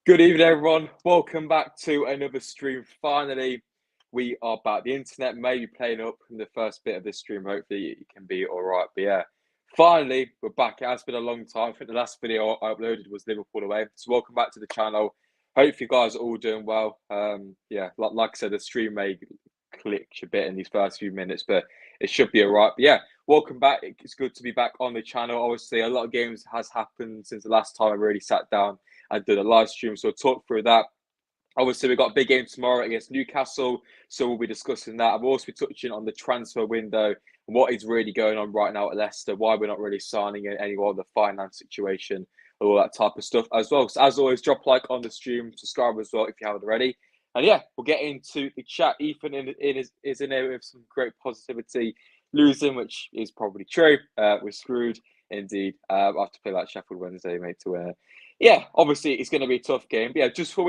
Good evening, everyone. Welcome back to another stream. Finally, we are back. The internet may be playing up in the first bit of this stream. Hopefully, it can be all right. But yeah, finally, we're back. It has been a long time. I think the last video I uploaded was Liverpool away. So welcome back to the channel. Hope you guys are all doing well. Yeah, like I said, the stream may glitch a bit in these first few minutes, but it should be all right. But yeah, welcome back. It's good to be back on the channel. Obviously, a lot of games has happened since the last time I really sat down and did a live stream. So we'll talk through that. Obviously, we've got a big game tomorrow against Newcastle, so we'll be discussing that. I'll also be touching on the transfer window and what is really going on right now at Leicester, why we're not really signing anyone, the finance situation, all that type of stuff as well. So as always, drop a like on the stream, subscribe as well if you haven't already. And yeah, we'll get into the chat. Ethan is in there with some great positivity. Losing, which is probably true. We're screwed indeed. I have to play like Sheffield Wednesday, mate, to win. Yeah, obviously it's going to be a tough game. But yeah, just before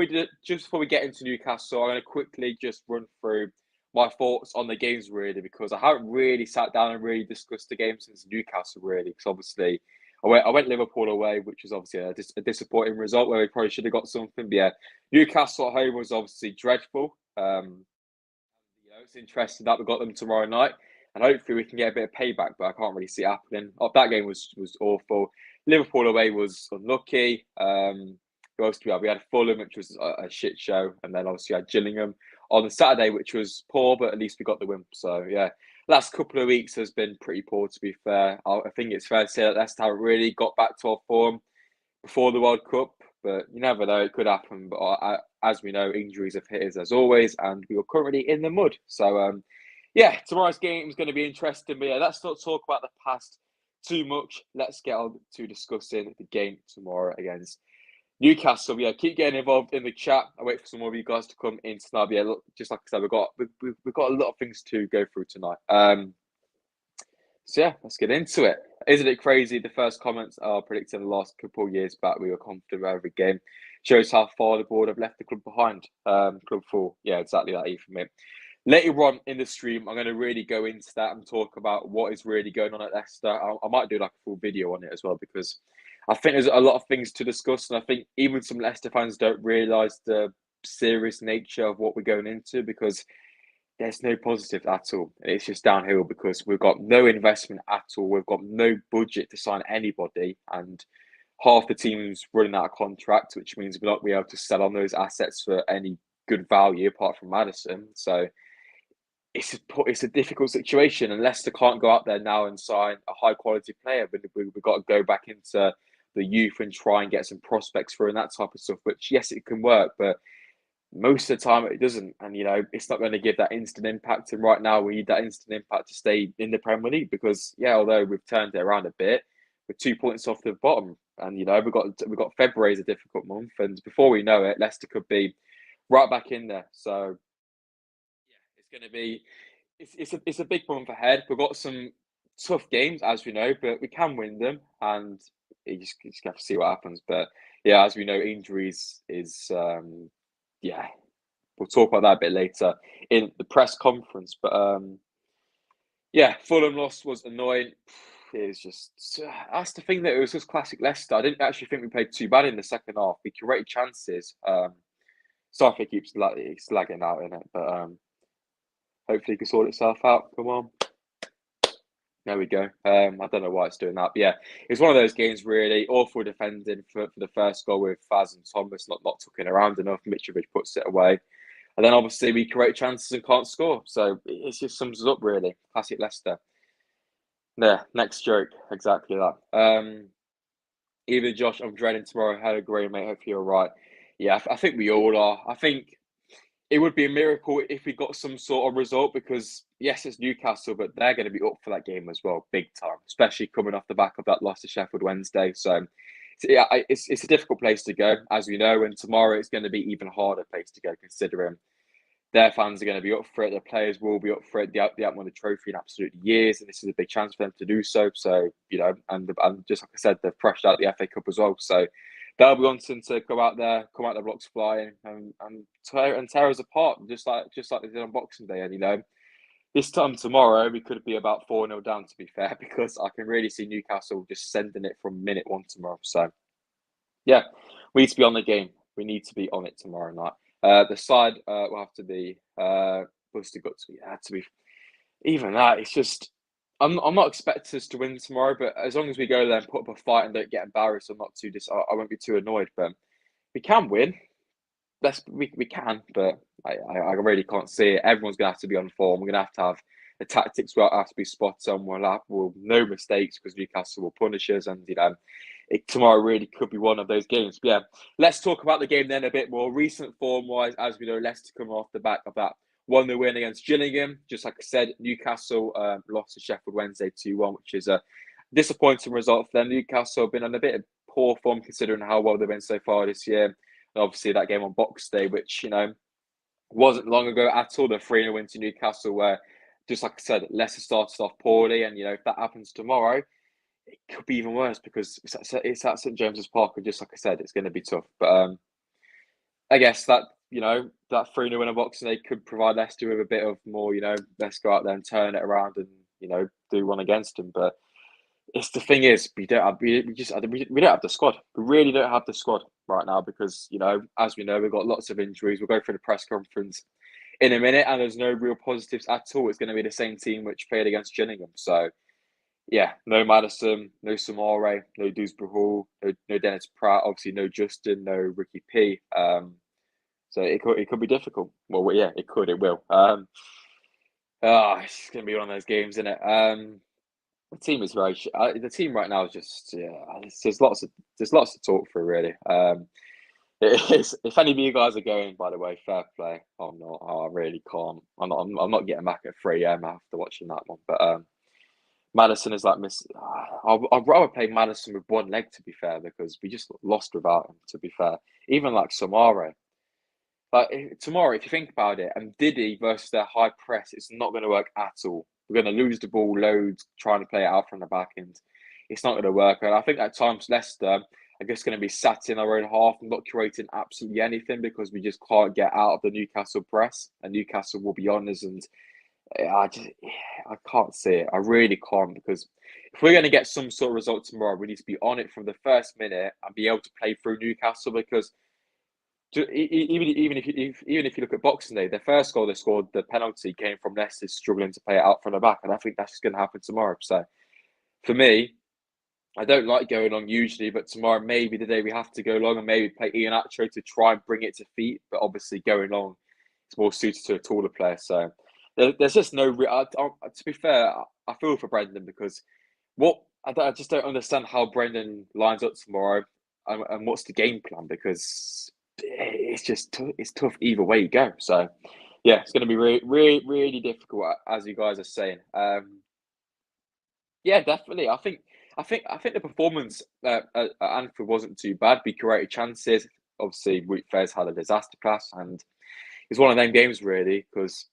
we get into Newcastle, I'm going to quickly just run through my thoughts on the games really, because I haven't really sat down and really discussed the game since Newcastle really. Because obviously I went Liverpool away, which was obviously a disappointing result where we probably should have got something. But yeah, Newcastle at home was obviously dreadful. It's interesting that we got them tomorrow night, and hopefully we can get a bit of payback. But I can't really see it happening. That game was awful. Liverpool away was unlucky. Who else do we have? We had Fulham, which was a shit show, and then obviously we had Gillingham on the Saturday, which was poor, but at least we got the win. So yeah, last couple of weeks has been pretty poor, to be fair. I think it's fair to say that Leicester haven't really got back to our form before the World Cup, but you never know, it could happen. But as we know, injuries have hit us as always, and we are currently in the mud. So yeah, tomorrow's game is going to be interesting. But yeah, let's not talk about the past too much. Let's get on to discussing the game tomorrow against Newcastle. Yeah, keep getting involved in the chat. I wait for some more of you guys to come in tonight. But yeah, look, just like I said, we've got a lot of things to go through tonight. So yeah, let's get into it. Isn't it crazy? The first comments are predicting the last couple of years back we were confident of every game. Shows how far the board have left the club behind. Club 4. Yeah, exactly that, Ethan. Later on in the stream, I'm going to really go into that and talk about what is really going on at Leicester. I might do like a full video on it as well, because I think there's a lot of things to discuss. And I think even some Leicester fans don't realise the serious nature of what we're going into, because there's no positive at all. It's just downhill because we've got no investment at all. We've got no budget to sign anybody, and half the team's running out of contract, which means we're not be able to sell on those assets for any good value apart from Madison. So it's a difficult situation, and Leicester can't go out there now and sign a high quality player. But we've got to go back into the youth and try and get some prospects through and that type of stuff. Which yes, it can work, but most of the time it doesn't, and it's not going to give that instant impact. And right now we need that instant impact to stay in the Premier League, because yeah, although we've turned it around a bit, we're 2 points off the bottom, and we've got February is a difficult month, and before we know it, Leicester could be right back in there. So yeah, it's going to be it's a big month ahead. We've got some tough games, as we know, but we can win them, and you just have to see what happens. But yeah, as we know, injuries is yeah, we'll talk about that a bit later in the press conference. But yeah, Fulham loss was annoying. It was just that's the thing, that it was just classic Leicester. I didn't actually think we played too bad in the second half. We created chances. Sophie keeps lagging out in it, but hopefully it can sort itself out. Come on. There we go. I don't know why it's doing that, but yeah, it's one of those games really. Awful defending for the first goal with Faz and Thomas not tucking around enough. Mitrovic puts it away. And then obviously we create chances and can't score. So it just sums us up really. Classic Leicester. Yeah, next joke. Exactly that. Even Josh, I'm dreading tomorrow. Had a great mate. Hope you're all right. Yeah, I think we all are. I think it would be a miracle if we got some sort of result, because yes, it's Newcastle, but they're going to be up for that game as well, big time, especially coming off the back of that loss to Sheffield Wednesday. So yeah, it's a difficult place to go, as we know, and tomorrow it's going to be even harder place to go, considering their fans are going to be up for it. Their players will be up for it. They haven't won the trophy in absolutely years, and this is a big chance for them to do so. So, and just like I said, they've pressured out the FA Cup as well. So they'll be wanting to go out there, come out the blocks flying, and tear us apart, just like they did on Boxing Day. And this time tomorrow we could be about 4-0 down, to be fair, because I can really see Newcastle just sending it from minute one tomorrow. So yeah, we need to be on the game. We need to be on it tomorrow night. The side will have to be busted guts. It had to be. Even that, it's just. I'm not expecting us to win tomorrow, but as long as we go there and put up a fight and don't get embarrassed, I'm not too I won't be too annoyed. But we can win. We can, but I really can't see it. Everyone's gonna have to be on form. We're gonna have the tactics will have to be spot on. We'll no mistakes because Newcastle will punish us, and tomorrow really could be one of those games. But yeah, let's talk about the game then a bit more. Recent form wise, as we know, Leicester coming off the back of that 1-0 win against Gillingham. Just like I said, Newcastle lost to Sheffield Wednesday 2-1, which is a disappointing result for them. Newcastle have been on a bit of poor form considering how well they've been so far this year. And obviously, that game on Boxing Day, which wasn't long ago at all, the 3-0 win to Newcastle, where just like I said, Leicester started off poorly, and if that happens tomorrow, it could be even worse because it's at St James's Park, and just like I said, it's going to be tough. But I guess that that 3-0 win on Boxing Day could provide Leicester with a bit of more, let's go out there and turn it around and do one against them. But it's the thing is we don't have the squad. We really don't have the squad right now because as we know, we've got lots of injuries. We'll go through the press conference in a minute, and there's no real positives at all. It's going to be the same team which played against Gillingham. So yeah, no Maddison, no Samare, no Dewsbury Hall, no Dennis Pratt, obviously no Justin, no Ricky P. So it could be difficult. Well, yeah, it could, it will. It's going to be one of those games, isn't it? The team is the team right now is just there's lots to talk through really. If any of you guys are going, by the way, fair play. I'm not. I really can't. I'm not getting back at 3 a.m. after watching that one. But Maddison is like miss. I'd rather play Maddison with one leg, to be fair, because we just lost without him. To be fair, even like Samare. Like tomorrow, if you think about it, and Diddy versus their high press, it's not going to work at all. We're going to lose the ball loads trying to play it out from the back end. It's not going to work. And I think at times Leicester are just going to be sat in our own half and not creating absolutely anything because we just can't get out of the Newcastle press. And Newcastle will be on us. And I can't see it. I really can't, because if we're going to get some sort of result tomorrow, we need to be on it from the first minute and be able to play through Newcastle, because even if you look at Boxing Day, the first goal they scored, the penalty, came from Leicester struggling to play it out from the back, and I think that's just going to happen tomorrow. So for me, I don't like going long usually, but tomorrow may be the day we have to go long and maybe play Iheanacho to try and bring it to feet. But obviously, going long is more suited to a taller player. So there's just no. To be fair, I feel for Brendan, because I just don't understand how Brendan lines up tomorrow and what's the game plan, because it's tough either way you go. So yeah, it's going to be really difficult, as you guys are saying. Yeah, definitely. I think the performance at Anfield wasn't too bad. We created chances. Obviously, Fez had a disaster pass, and it's one of them games really, because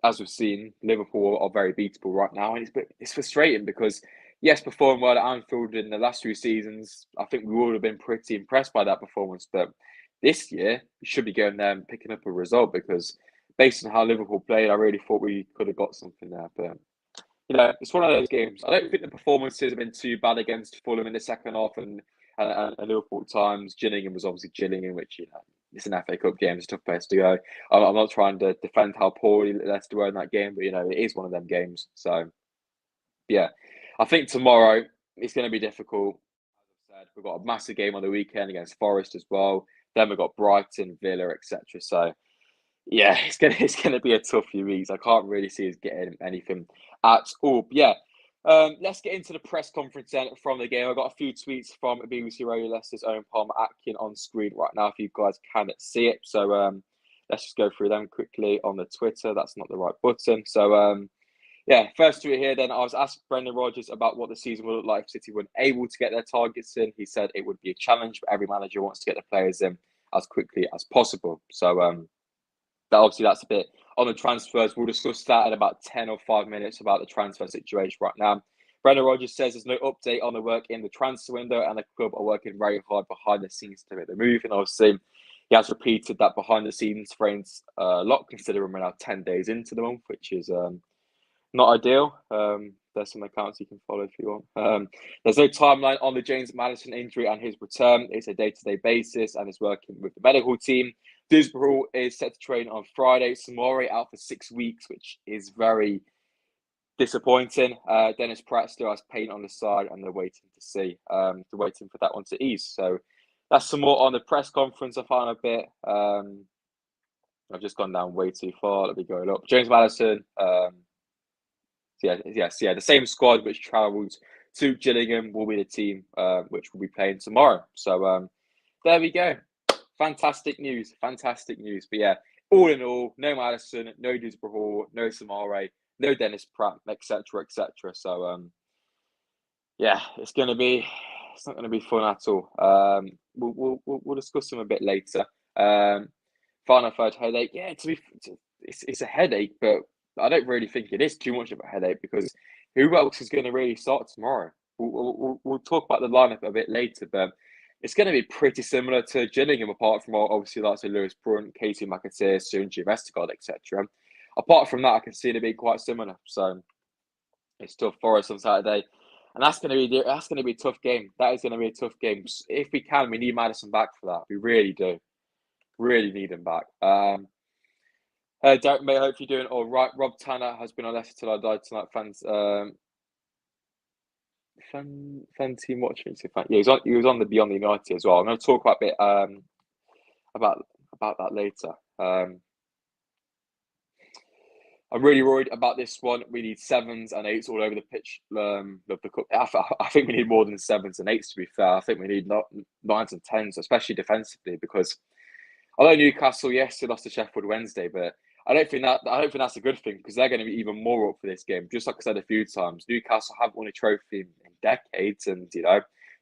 as we've seen, Liverpool are very beatable right now, and it's frustrating because yes, performing well at Anfield in the last few seasons, I think we would have been pretty impressed by that performance. But this year, we should be going there and picking up a result, because based on how Liverpool played, I really thought we could have got something there. But it's one of those games. I don't think the performances have been too bad against Fulham in the second half and Liverpool at times. Gillingham was obviously Gillingham, which it's an FA Cup game. It's a tough place to go. I'm not trying to defend how poorly Leicester were in that game, but it is one of them games. So yeah, I think tomorrow it's going to be difficult. As I said, we've got a massive game on the weekend against Forest as well. Then we've got Brighton, Villa, etc. So yeah, it's gonna be a tough few weeks. I can't really see us getting anything at all. But yeah, let's get into the press conference then from the game. I've got a few tweets from BBC Radio Leicester's own Palmer Atkin on screen right now, if you guys can see it. So let's just go through them quickly on the Twitter. That's not the right button. So yeah, first tweet here then. I was asked Brendan Rodgers about what the season would look like if City weren't able to get their targets in. He said it would be a challenge, but every manager wants to get the players in as quickly as possible. So that's a bit on the transfers. We'll discuss that in about 10 or 5 minutes about the transfer situation right now. Brendan Rodgers says there's no update on the work in the transfer window, and the club are working very hard behind the scenes to make the move. And obviously, he has repeated that behind the scenes frames a lot, considering we're now 10 days into the month, which is Not ideal. There's some accounts you can follow if you want. There's no timeline on the James Maddison injury and his return. It's a day-to-day basis and is working with the medical team. Disbrow is set to train on Friday. Samori out for 6 weeks, which is very disappointing. Dennis Pratt still has pain on the side, and they're waiting to see. They're waiting for that one to ease. So that's some more on the press conference. I found a bit. I've just gone down way too far. Let me go up. James Maddison. The same squad which travels to Gillingham will be the team which will be playing tomorrow. So there we go. Fantastic news. Fantastic news. But yeah, all in all, no Maddison, no Disbrow, no Samare, no Dennis Pratt, etc., etc. So yeah, it's not going to be fun at all. We'll discuss them a bit later. Final third headache. Yeah, it's a headache, but I don't really think it is too much of a headache because who else is going to really start tomorrow? We'll talk about the lineup a bit later, but it's going to be pretty similar to Gillingham, apart from obviously like Lewis Brunt, Casey McAteer, Sunji Vestergaard, etc. Apart from that, I can see it being quite similar. So it's tough for us on Saturday, and that's going to be a tough game. That is going to be a tough game. If we can, we need Maddison back for that. We really do. Really need him back. Derek May, hope you're doing all right. Rob Tanner has been on Leicester Till I Died tonight. Fans, fan team watching. Yeah, he was on the Beyond the United as well. I'm going to talk quite a bit about that later. I'm really worried about this one. We need 7s and 8s all over the pitch of the cup. I think we need more than 7s and 8s, to be fair. I think we need 9s and 10s, especially defensively, because although Newcastle, yes, they lost to Sheffield Wednesday, but I don't think that's a good thing because they're going to be even more up for this game. Just like I said a few times, Newcastle haven't won a trophy in decades, and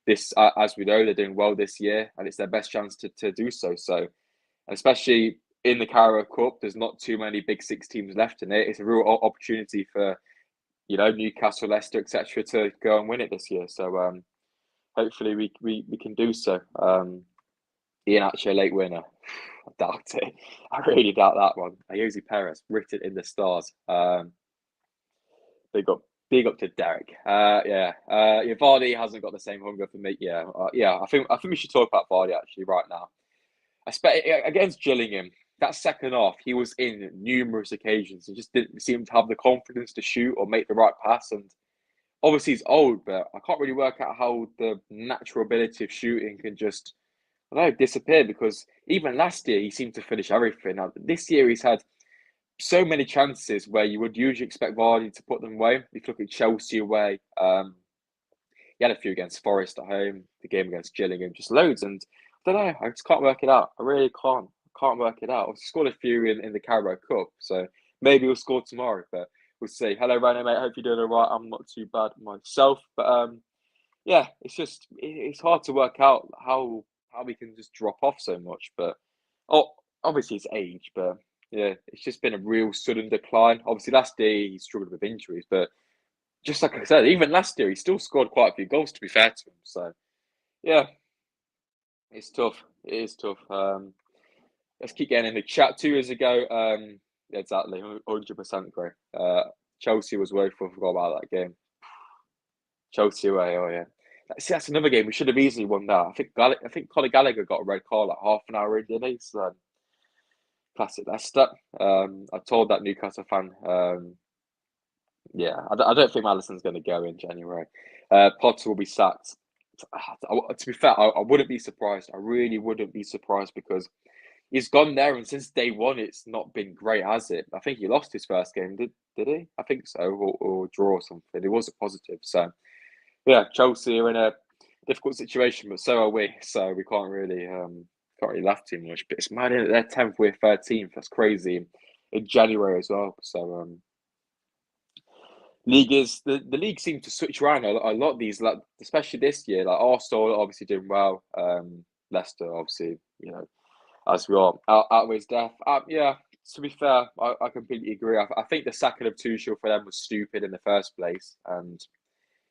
this, as we know, they're doing well this year, and it's their best chance to do so. So, especially in the Carabao Cup, there's not too many Big Six teams left in it. It's a real opportunity for Newcastle, Leicester, etc., to go and win it this year. So, hopefully, we can do so. Ian actually a late winner. I doubt it. I really doubt that one. Jose Perez, written in the stars. Big up to Derek. Vardy hasn't got the same hunger for me. I think we should talk about Vardy actually right now. Against Gillingham, that second half, he was in numerous occasions and just didn't seem to have the confidence to shoot or make the right pass. And obviously he's old, but I can't really work out how the natural ability of shooting can just disappear, because even last year he seemed to finish everything. Now, this year he's had so many chances where you would usually expect Vardy to put them away. If you look at Chelsea away, he had a few against Forest at home, the game against Gillingham, just loads. And I don't know, I just can't work it out. I really can't. I can't work it out. I've scored a few in the Carabao Cup, so maybe we'll score tomorrow, but we'll see. Hello, Rano, mate. Hope you're doing all right. I'm not too bad myself, but it's hard to work out how we can just drop off so much. But obviously it's age, but yeah, it's just been a real sudden decline. Obviously last year he struggled with injuries, but just like I said, even last year he still scored quite a few goals, to be fair to him. So yeah, it's tough. It is tough. Let's keep getting in the chat. 2 years ago, exactly, 100% agree. Chelsea was woeful. I forgot about that game. Chelsea away, oh yeah. See, that's another game we should have easily won that. I think Conor Gallagher got a red card like half an hour in, didn't he? So, classic Leicester. I told that Newcastle fan, I don't think Maddison's going to go in January. Potter will be sacked. To be fair, I wouldn't be surprised. I really wouldn't be surprised, because he's gone there, and since day one, it's not been great, has it? I think he lost his first game, did he? I think so, or draw or something. It was a positive, so. Yeah, Chelsea are in a difficult situation, but so are we. So we can't really laugh too much. But it's mad that they're 10th, we're 13th. That's crazy in January as well. So the league seems to switch around a lot. These, like, especially this year, like Arsenal obviously doing well. Leicester obviously, as we are outweighs death. To be fair, I completely agree. I think the sacking of Tuchel for them was stupid in the first place, and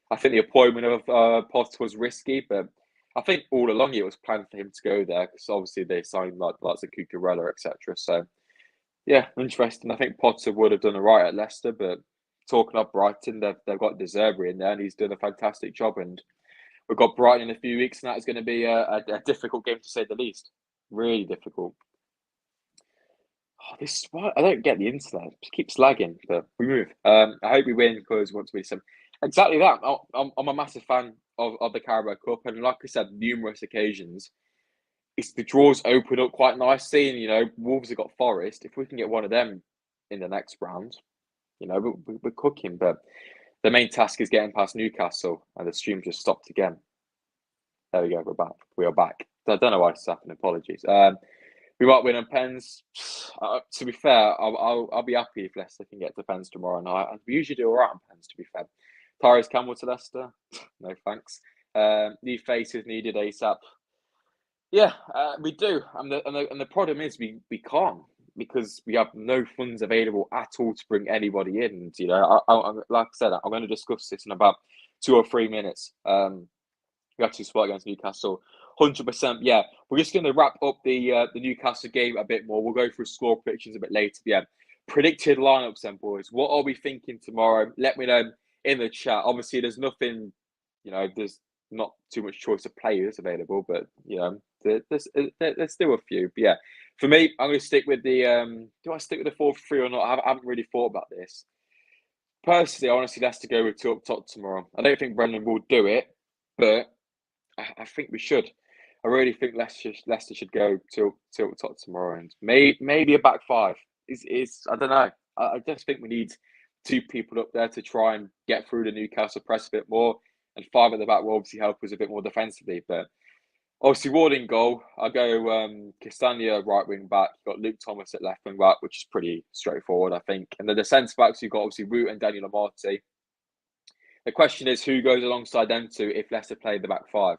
I think the appointment of Potter was risky, but I think all along it was planned for him to go there, because obviously they signed lots of Cucurella, etc. So, yeah, interesting. I think Potter would have done all right at Leicester, but talking of Brighton, they've got Deserby in there, and he's done a fantastic job. And we've got Brighton in a few weeks, and that is going to be a difficult game to say the least. Really difficult. I don't get the internet. It keeps lagging, but we move. I hope we win because we want to win some. Exactly that. I'm a massive fan of the Carabao Cup, and like I said, numerous occasions, it's the draws open up quite nicely. And Wolves have got Forest. If we can get one of them in the next round, we're cooking. But the main task is getting past Newcastle, and the stream just stopped again. There we go. We're back. We are back. I don't know why this happened. Apologies. We might win on pens. To be fair, I'll be happy if Leicester can get to pens tomorrow night. We usually do all right on pens, to be fair. Tyrese Campbell to Leicester. No thanks. New faces needed ASAP. Yeah, we do. And the problem is we can't, because we have no funds available at all to bring anybody in. Like I said, I'm going to discuss this in about 2 or 3 minutes. We have to spot against Newcastle. 100%. Yeah, we're just going to wrap up the Newcastle game a bit more. We'll go through score predictions a bit later. Yeah, predicted lineups then, boys. What are we thinking tomorrow? Let me know in the chat. Obviously, there's nothing, there's not too much choice of players available, but there's still a few. But yeah, for me, I'm going to stick with the. Do I stick with the 4-3 or not? I haven't really thought about this. Personally, I honestly, that's to go with 2 up top tomorrow. I don't think Brendan will do it, but I think we should. I really think Leicester should go 2 up top tomorrow, and maybe a back 5. Is I don't know. I just think we need 2 people up there to try and get through the Newcastle press a bit more, and 5 at the back will obviously help us a bit more defensively. But obviously, Ward in goal. I go Castagna right wing back. You've got Luke Thomas at left wing back, which is pretty straightforward, I think. And then the centre backs, you've got obviously Root and Daniel Amartey. The question is who goes alongside them 2 if Leicester play the back 5.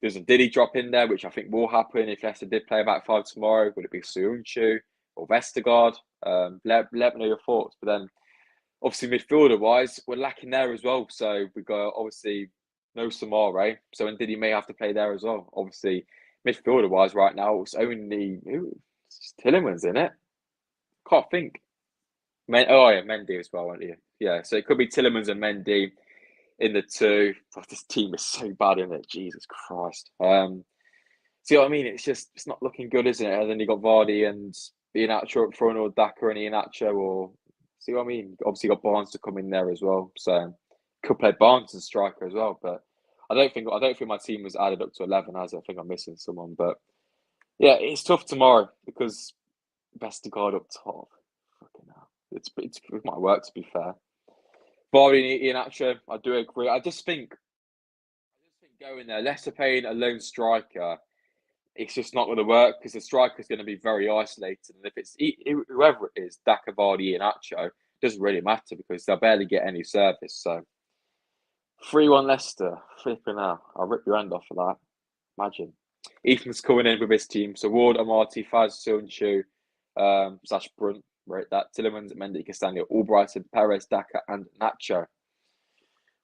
There's a Diddy drop in there, which I think will happen if Leicester did play a back 5 tomorrow. Would it be Soyuncu or Vestergaard? Let me know your thoughts. But then, obviously, midfielder-wise, we're lacking there as well. So we've got, obviously, no Samare. So and Diddy may have to play there as well. Obviously, midfielder-wise right now, it's only Tillemans in it. Can't think. Mendy as well, aren't you? Yeah, so it could be Tillemans and Mendy in the 2. This team is so bad, isn't it? Jesus Christ. See what I mean? It's not looking good, isn't it? And then you got Vardy and Iheanacho up front, or Daka and Iheanacho, or see what I mean? Obviously got Barnes to come in there as well. So could play Barnes as striker as well. But I don't think my team was added up to 11 as I think I'm missing someone. But yeah, it's tough tomorrow because Vestergaard up top. Fucking hell. It might work, to be fair. Vardy and Iheanacho, I do agree. I just think going there, Leicester playing a lone striker, it's just not going to work because the striker is going to be very isolated. And if it's whoever it is, Daka, Vardy, Iheanacho, it doesn't really matter because they'll barely get any service. So 3-1 Leicester, flipping out. I'll rip your hand off for that. Imagine. Ethan's coming in with his team. So Ward, Amartey, Faz, Soyuncu, / Brunt. Right, that Tillemans, Mendy, Castagna, Albrighton, Perez, Daka, and Nacho.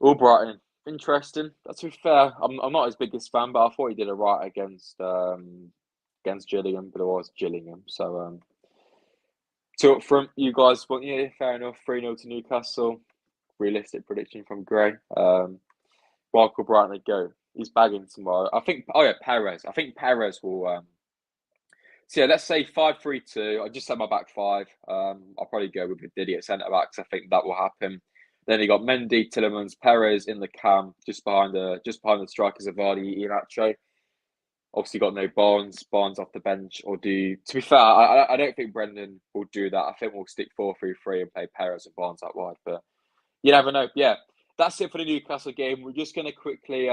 Albrighton, interesting. To be fair, I'm not his biggest fan, but I thought he did a right against Gillingham, but it was Gillingham. So 2 up front, you guys. But yeah, fair enough. 3-0 to Newcastle. Realistic prediction from Gray. Michael Brighton go. He's bagging tomorrow. I think. Oh yeah, Perez. I think Perez will. So yeah, let's say 5-3-2. I just said my back 5. I'll probably go with Diddy at centre backs. I think that will happen. Then you got Mendy, Tillemans, Perez in the cam, just behind the strikers of Vardy, Iheanacho. Obviously got no Barnes off the bench. To be fair, I don't think Brendan will do that. I think we'll stick 4-3-3 and play Perez and Barnes out wide. But you never know. Yeah, that's it for the Newcastle game. We're just going to quickly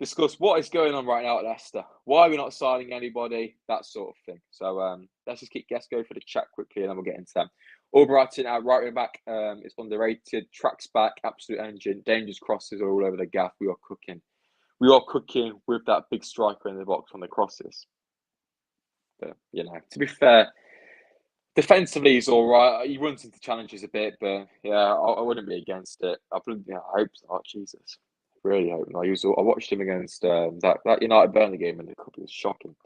discuss what is going on right now at Leicester. Why are we not signing anybody? That sort of thing. So let's go for the chat quickly and then we'll get into them. Albrighton out right wing back is underrated. Tracks back, absolute engine. Dangerous crosses all over the gaff. We are cooking. We are cooking with that big striker in the box on the crosses. But, to be fair, defensively he's all right. He runs into challenges a bit, but yeah, I wouldn't be against it. I hope so. Oh, Jesus. Really hope not. I watched him against that United Burnley game and the cup was shocking.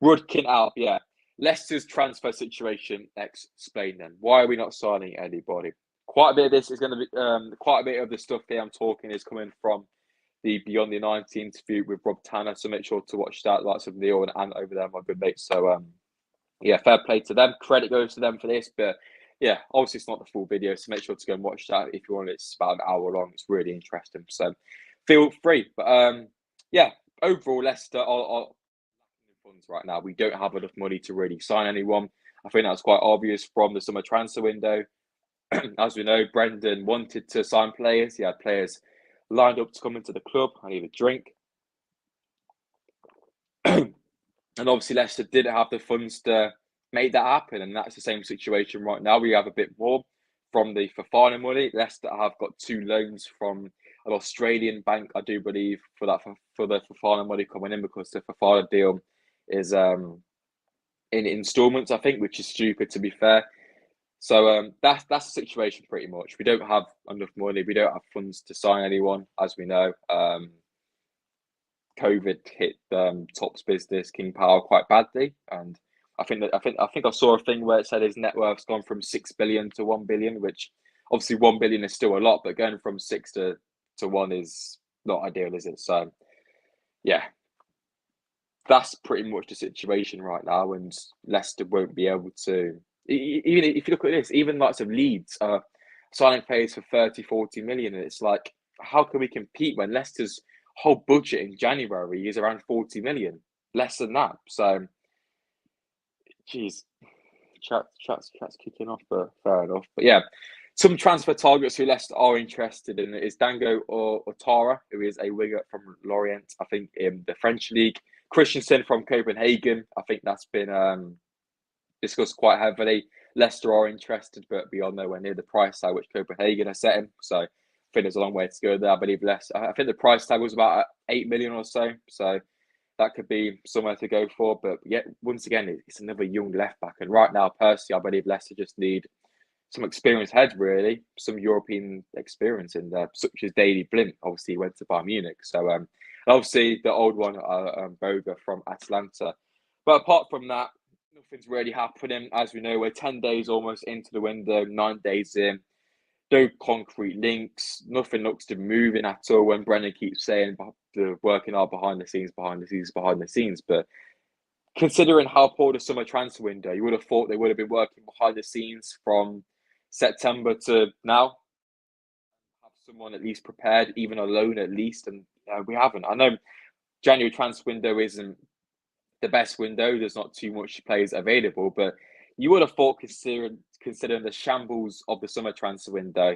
Rudkin out, yeah. Leicester's transfer situation, explain then. Why are we not signing anybody? quite a bit of this is going to be quite a bit of the stuff here I'm talking is coming from the Beyond the 90 interview with Rob Tanner. So make sure to watch that. Lots of Neil and Ant over there, my good mates. So yeah, fair play to them. Credit goes to them for this, but yeah, obviously it's not the full video, so make sure to go and watch that if you want. It's about an hour long. It's really interesting, so feel free. But yeah, overall, Leicester are funds right now. We don't have enough money to really sign anyone. I think that's quite obvious from the summer transfer window. As we know, Brendan wanted to sign players. He had players lined up to come into the club. I need a drink. And obviously, Leicester didn't have the funds to make that happen. And that's the same situation right now. We have a bit more from the Fofana money. Leicester have got 2 loans from an Australian bank, I do believe, for the Fofana money coming in, because the Fofana deal is in instalments, I think, which is stupid, to be fair. So that's the situation pretty much. We don't have enough money. We don't have funds to sign anyone, as we know. COVID hit Top's business, King Power, quite badly, and I think I saw a thing where it said his net worth's gone from 6 billion to 1 billion, which obviously 1 billion is still a lot, but going from 6 to 1 is not ideal, is it? So yeah, that's pretty much the situation right now, and Leicester won't be able to. Even if you look at this, even lots of Leeds are signing players for 30, 40 million, and it's like, how can we compete when Leicester's whole budget in January is around 40 million, less than that? So, geez, chat's kicking off, but fair enough. But yeah, some transfer targets who Leicester are interested in is Dango or Otara, who is a winger from Lorient, I think, in the French league. Christensen from Copenhagen, I think that's been discussed quite heavily. Leicester are interested, but beyond nowhere near the price tag which Copenhagen are setting. So I think there's a long way to go there. I believe I think the price tag was about 8 million or so. So that could be somewhere to go for. But yet, once again, it's another young left back. And right now, personally, I believe Leicester just need some experienced head, really, some European experience in there, such as Daley Blind. Obviously, he went to Bayern Munich. So obviously the old one, Boga from Atlanta. But apart from that, nothing's really happening. As we know, we're 10 days almost into the window, 9 days in. No concrete links. Nothing looks to be moving at all. When Brennan keeps saying the working hard behind the scenes. But considering how poor the summer transfer window, you would have thought they would have been working behind the scenes from September to now. Have someone at least prepared, even a loan at least, and we haven't. I know January transfer window isn't the best window. There's not too much players available, but you would have thought, considering the shambles of the summer transfer window,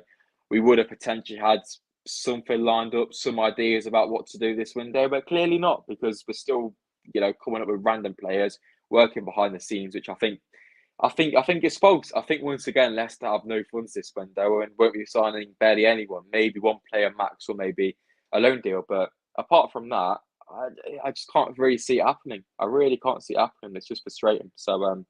we would have potentially had something lined up, some ideas about what to do this window, but clearly not, because we're still, coming up with random players working behind the scenes, which I think it's false. I think once again, Leicester have no funds this window and won't be signing barely anyone. Maybe one player max, or maybe a loan deal. But apart from that, I just can't really see it happening. I really can't see it happening. It's just frustrating. So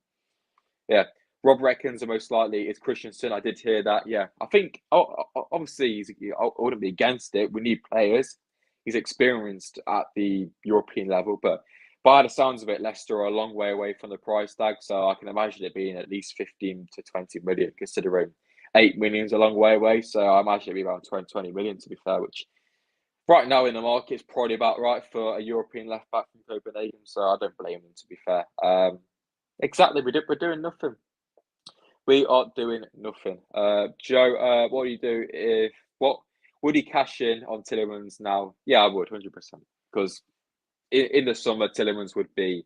yeah, Rob reckons the most likely is Christensen. I did hear that. Yeah, I think obviously I wouldn't be against it. We need players. He's experienced at the European level, but by the sounds of it, Leicester are a long way away from the price tag. So I can imagine it being at least 15 to 20 million, considering 8 million is a long way away. So I imagine it'd be around 20 million, to be fair, which right now in the market is probably about right for a European left back from Copenhagen. So I don't blame them, to be fair. Exactly, we're doing nothing. We are doing nothing. Joe, what do you do what would he cash in on Tielemans now? Yeah, I would, 100%. Because in the summer, Tielemans would be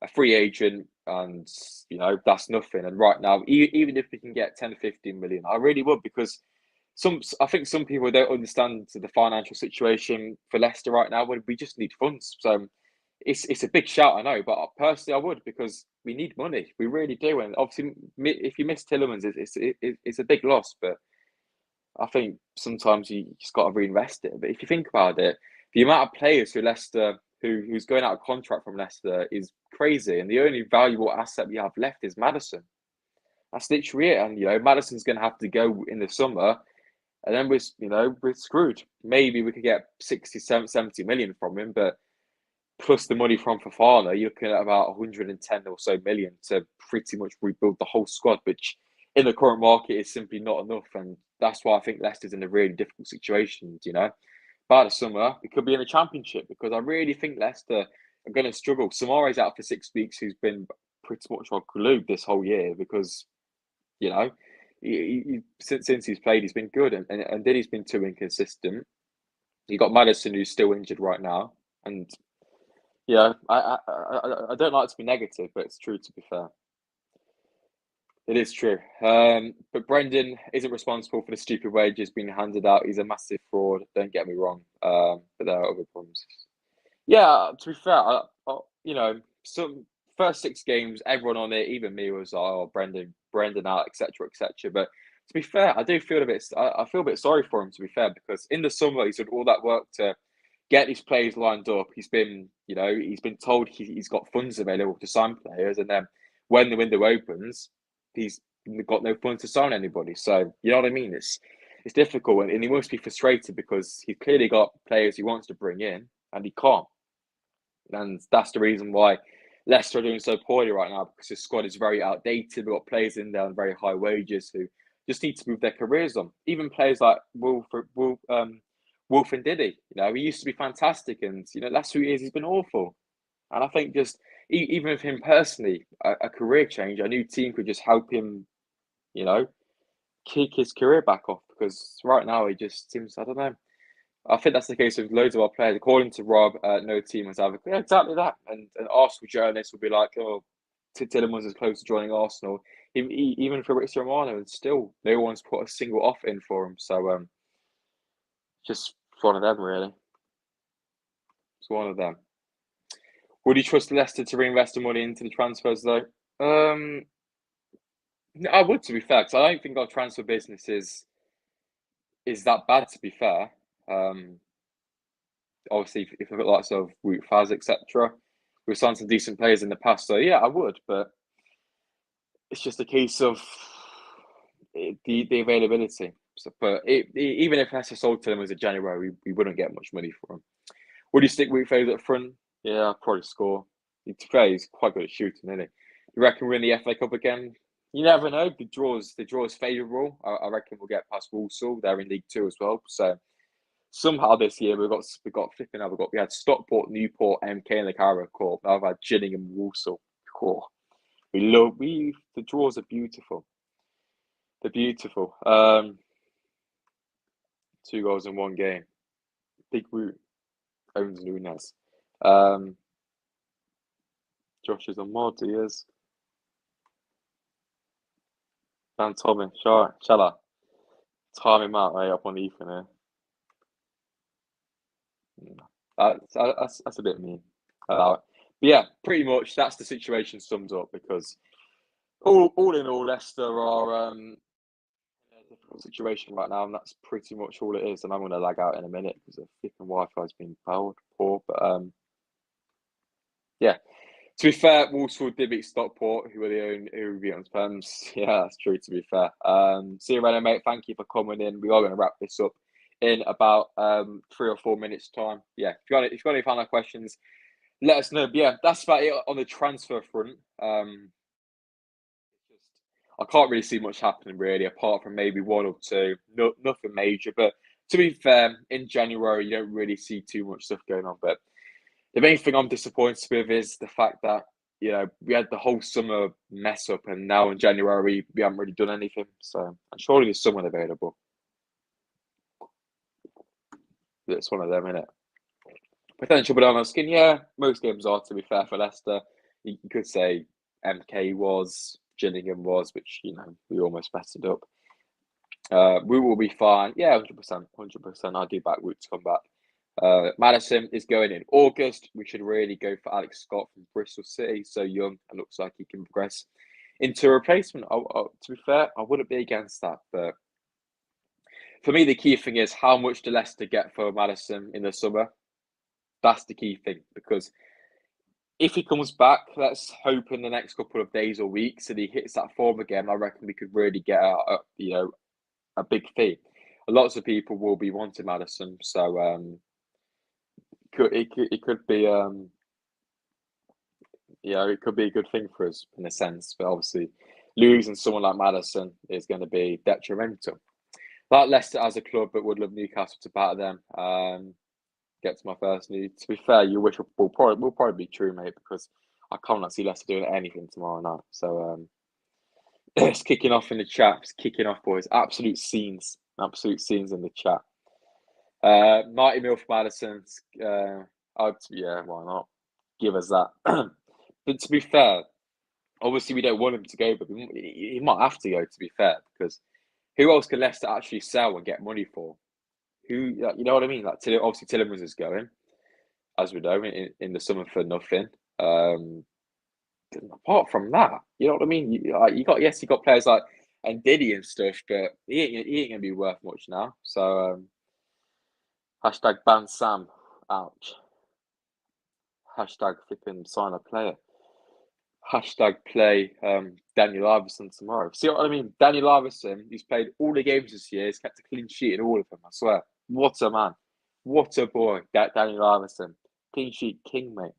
a free agent, and that's nothing. And right now, even if we can get 10, 15 million, I really would, because I think some people don't understand the financial situation for Leicester right now. When we just need funds, so it's a big shout, I know, but personally, I would, because we need money. We really do, and obviously, if you miss Tielemans, it's a big loss. But I think sometimes you just got to reinvest it. But if you think about it, the amount of players who Leicester who's going out of contract from Leicester is crazy, and the only valuable asset we have left is Maddison. That's literally it. And Maddison's going to have to go in the summer, and then we're screwed. Maybe we could get 60, 70 million from him, but plus the money from Fofana, you're looking at about 110 or so million to pretty much rebuild the whole squad, which in the current market is simply not enough, and that's why I think Leicester's in a really difficult situation. By the summer, it could be in the Championship because I really think Leicester are going to struggle. Samare's out for 6 weeks, who's been pretty much on glue this whole year because you know since he's played, he's been good, and then he's been too inconsistent. You got Maddison, who's still injured right now, and I don't like to be negative, but it's true, to be fair. It is true. But Brendan isn't responsible for the stupid wages being handed out. He's a massive fraud. Don't get me wrong. But there are other problems. Yeah, to be fair, some first 6 games, everyone on it, even me, was like, "Oh, Brendan out, etc., etc." But to be fair, I do feel a bit. I feel a bit sorry for him, to be fair, because in the summer he's done all that work to get these players lined up. He's been told he's got funds available to sign players, and then when the window opens, he's got no funds to sign anybody. So you know what I mean? It's difficult, and he must be frustrated because he's clearly got players he wants to bring in, and he can't. And that's the reason why Leicester are doing so poorly right now, because his squad is very outdated. We've got players in there on very high wages who just need to move their careers on. Even players like Wolf and Diddy, he used to be fantastic, and last few years he's been awful. And I think just even with him personally, a career change, a new team could just help him, kick his career back off, because right now he just seems, I don't know. I think that's the case with loads of our players. According to Rob, no team has ever. Yeah, exactly that. And Arsenal journalists will be like, "Oh, Tillemans is close to joining Arsenal." Even for Fabrizio Romano, and still no one's put a single offer in for him. So just one of them, really. It's one of them. Would you trust Leicester to reinvest the money into the transfers, though? I would, to be fair, because I don't think our transfer business is that bad. To be fair, obviously, if we've got lots of Wout Faz, etc., we've signed some decent players in the past. So yeah, I would, but it's just a case of the availability. So, but even if Leicester sold to them as a January, we wouldn't get much money for him. Would you stick Wout Faz up front? Yeah, I'd probably score. To be fair, he's quite good at shooting, isn't he? You reckon we're in the FA Cup again? You never know. The draw is favourable. I reckon we'll get past Walsall. They're in League Two as well. So somehow this year we had Stockport, Newport, MK in the Carabao Cup. Now I've had Gillingham, Walsall. Cool. The draws are beautiful. They're beautiful. 2 goals in 1 game. Big Woot owns Nunes. Josh is on mod, he is. Dan Tommy, shall I? Time him out, up on Ethan here. That's a bit mean. But yeah, pretty much that's the situation summed up, because all in all, Leicester are in a difficult situation right now, and that's pretty much all it is. And I'm going to lag out in a minute because the flipping Wi-Fi's been poor. But yeah. To be fair, Walsall did beat Stockport, who beat on terms. Yeah, that's true, to be fair. See you later, mate. Thank you for coming in. We are going to wrap this up in about 3 or 4 minutes' time. Yeah, if you've got any final questions, let us know. But yeah, that's about it on the transfer front. I can't really see much happening, really, apart from maybe 1 or 2. Nothing major. But to be fair, in January, you don't really see too much stuff going on. But the main thing I'm disappointed with is the fact that, we had the whole summer mess up, and now in January, we haven't really done anything. So, and surely there's someone available. It's one of them, isn't it? Potential banana skin, yeah. Most games are, to be fair, for Leicester. You could say MK was, Gillingham was, which, we almost messed it up. We will be fine. Yeah, 100%. 100%. I do back Woot to come back. Maddison is going in August. We should really go for Alex Scott from Bristol City. So young, and looks like he can progress into a replacement. To be fair, I wouldn't be against that. But for me, the key thing is, how much do Leicester get for Maddison in the summer? That's the key thing, because if he comes back, let's hope in the next couple of days or weeks that he hits that form again. I reckon we could really get a big fee. Lots of people will be wanting Maddison, so it could be it could be a good thing for us in a sense. But obviously, losing someone like Maddison is going to be detrimental. Like Leicester as a club, but would love Newcastle to batter them. Get to my first news. To be fair, your wish will probably be true, mate, because I cannot see Leicester doing anything tomorrow night. So it's kicking off in the chat. It's kicking off, boys. Absolute scenes in the chat. 90 mil for Maddison. Yeah, why not? Give us that. But to be fair, obviously we don't want him to go, but he might have to go. To be fair, because who else can Leicester actually sell and get money for? Who, you know what I mean? Like, obviously Tillemans is going, as we know, in the summer for nothing. Apart from that, you know what I mean? You got players like Ndidi and stuff, but he ain't gonna be worth much now. So hashtag ban Sam. Ouch. Hashtag flipping sign a player. Hashtag play Daniel Iverson tomorrow. See what I mean? Daniel Iverson, he's played all the games this year. He's kept a clean sheet in all of them, I swear. What a man. What a boy, that Daniel Iverson. Clean sheet king, mate.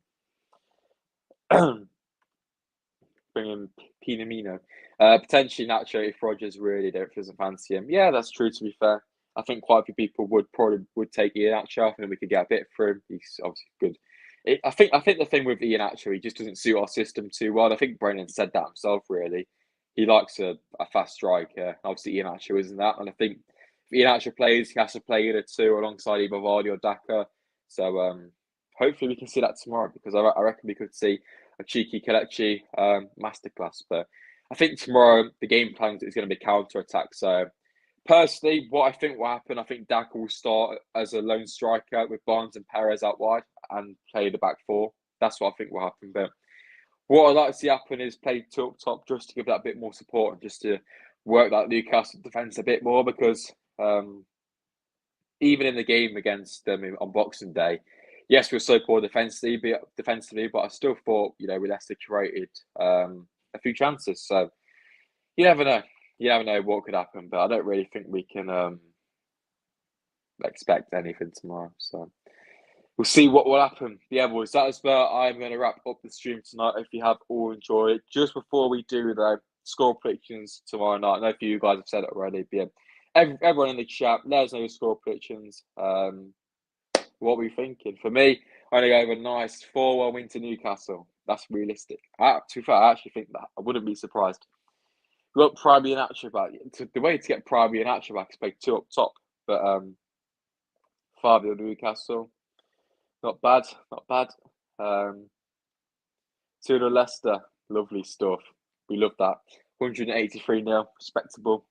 Bring in Pinamino. Potentially Nacho if Rodgers really doesn't fancy him. Yeah, that's true, to be fair. I think quite a few people would take Ian Nacho. I think we could get a bit for him. He's obviously good. I think the thing with Ian Nacho, he just doesn't suit our system too well. I think Brennan said that himself, really. He likes a fast striker. Obviously, Ian Nacho isn't that. And I think if Ian Nacho plays, he has to play either two alongside either Vardy or Daka. So hopefully we can see that tomorrow, because I reckon we could see a cheeky Kelechi masterclass. But I think tomorrow the game plan is going to be counter-attack. So personally, what I think will happen, I think Daka will start as a lone striker with Barnes and Perez out wide and play the back four. That's what I think will happen. But what I'd like to see happen is play two up top, just to give that bit more support and just to work that Newcastle defence a bit more, because even in the game against them on Boxing Day, yes, we were so poor defensively, but I still thought, we Leicester created a few chances. So you never know. You never know what could happen, but I don't really think we can expect anything tomorrow. So we'll see what will happen. Yeah, boys, that is where I'm going to wrap up the stream tonight. If you have all enjoyed it. Just before we do, though, score predictions tomorrow night. I know a few of you guys have said it already, but yeah, everyone in the chat, let us know your score predictions. What we're thinking. For me, I'm going to go with a nice 4-1 win to Newcastle. That's realistic. To be fair, I actually think that. I wouldn't be surprised. We've got Prime and Atcher back. The way to get Prime and Atcher back is play two up top. But 5-0 Newcastle. Not bad. 2-0 Leicester. Lovely stuff. We love that. 183-0. Respectable.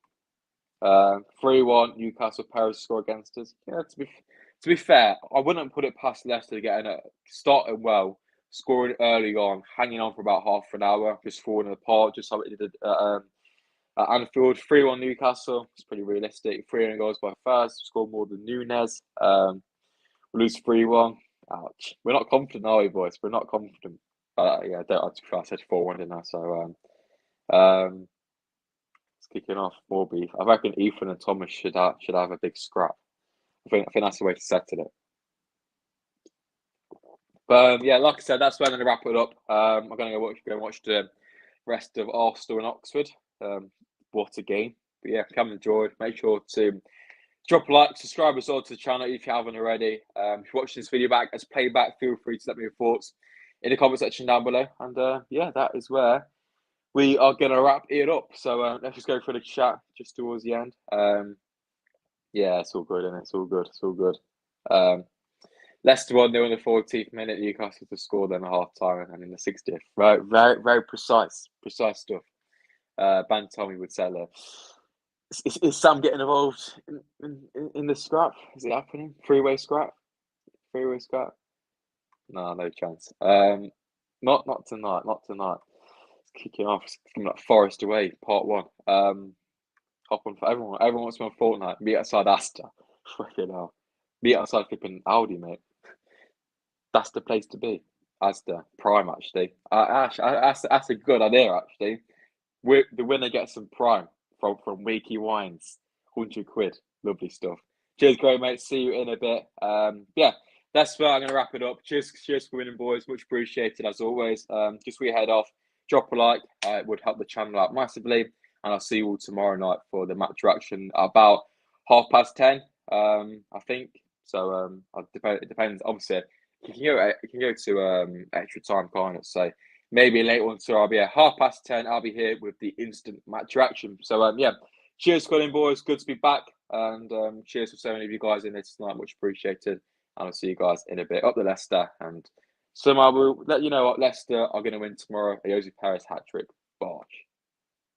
3-1 Newcastle. Paris score against us. Yeah, to be fair, I wouldn't put it past Leicester getting it starting well, scoring early on, hanging on for about half an hour, just falling apart, just how it did at Anfield. 3-1 Newcastle. It's pretty realistic. 3 goals by first. Scored more than Nunes. We lose 3-1. Ouch. We're not confident, are we, boys? We're not confident. Yeah, I said 4-1, didn't I? So it's kicking off. More beef. I reckon Ethan and Thomas should have a big scrap. I think that's the way to settle it. But yeah, like I said, that's where I'm going to wrap it up. I'm going to go watch the rest of Arsenal and Oxford. What a game. But yeah, come and enjoy. Make sure to drop a like, subscribe as well to the channel if you haven't already. If you're watching this video back as playback, feel free to let me your thoughts in the comment section down below. And yeah, that is where we are going to wrap it up. So let's just go for the chat just towards the end. Yeah, it's all good, isn't it? It's all good. Leicester 1-0 in the 14th minute. Newcastle to score then at half time and in the 60th. Right, very precise stuff. Ben Tommy would say, is Sam getting involved in the scrap? Is it happening? Three-way scrap? No chance. Not tonight. It's kicking off. It's coming like Forest Away, part 1. Hop on for everyone. Everyone wants me on Fortnite. Meet outside Astor. Freaking hell. Meet outside flipping Audi, mate. That's the place to be. Asda Prime, actually. That's a good idea, actually. The winner gets some Prime from Wakey Wines. £100. Lovely stuff. Cheers, great mate. See you in a bit. Yeah, that's where I'm going to wrap it up. Cheers for winning, boys. Much appreciated, as always. Just we head off. drop a like. It would help the channel out massively. And I'll see you all tomorrow night for the match reaction about 10:30. I think so. It depends. Obviously, you can go to extra time, can't it? So maybe late one. So I'll be at 10:30. I'll be here with the instant match reaction. So yeah, cheers, Colin boys. Good to be back, and cheers for so many of you guys in there tonight. Much appreciated. And I'll see you guys in a bit. Up the Leicester, and somehow we'll let you know what Leicester are going to win tomorrow. A Jose Perez hat trick. Bosh.